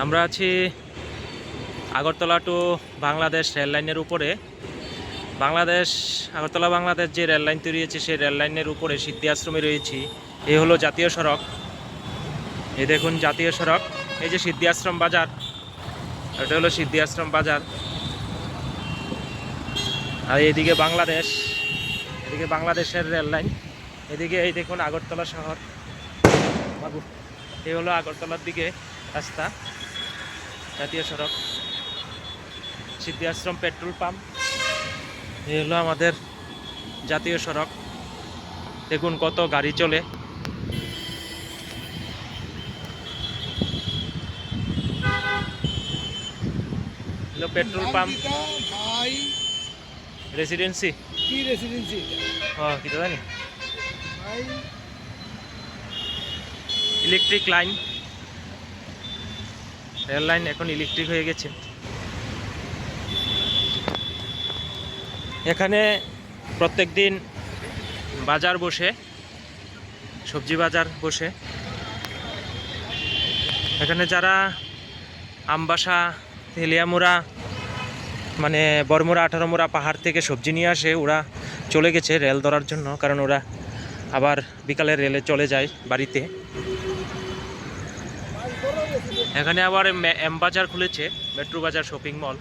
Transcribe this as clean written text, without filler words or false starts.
আমরা আছি Agartala two Bangladesh rail লাইনের উপরে। আগরতলা বাংলাদেশ যে রেল লাইন তৈরি হয়েছে সেই রেল লাইনের উপরে সিদ্ধি আশ্রমে রয়েছি। এই হলো জাতীয় সড়ক, এই দেখুন জাতীয় সড়ক। এই যে সিদ্ধি আশ্রম বাজার, এটা হলো সিদ্ধি আশ্রম বাজার। আর এদিকে বাংলাদেশের রেল লাইন। এদিকে এই দেখুন আগরতলা শহর। এই হলো আগরতলার দিকে রাস্তা, জাতীয় সড়ক, সিদ্ধি আশ্রম পেট্রোল পাম্প। এই হলো আমাদের জাতীয় সড়ক। দেখুন কত গাড়ি চলে। হলো পেট্রোল পাম্প, রেসিডেন্সি কি রেসিডেন্সি হ্যাঁ কি জানি, ইলেকট্রিক লাইন, রেল লাইন এখন ইলেকট্রিক হয়ে গেছে। এখানে প্রত্যেক দিন বাজার বসে, সবজি বাজার বসে। এখানে যারা আমবাসা, তেলিয়ামুড়া, মানে বড়মুড়া, 18 মুড়া পাহাড় থেকে সবজি নিয়ে আসে, ওরা চলে গেছে রেল ধরার জন্য, কারণ ওরা আবার বিকালে রেলে চলে যায় বাড়িতে। এখানে আবার এম বাজার খুলেছে, মেট্রো বাজার শপিং মল।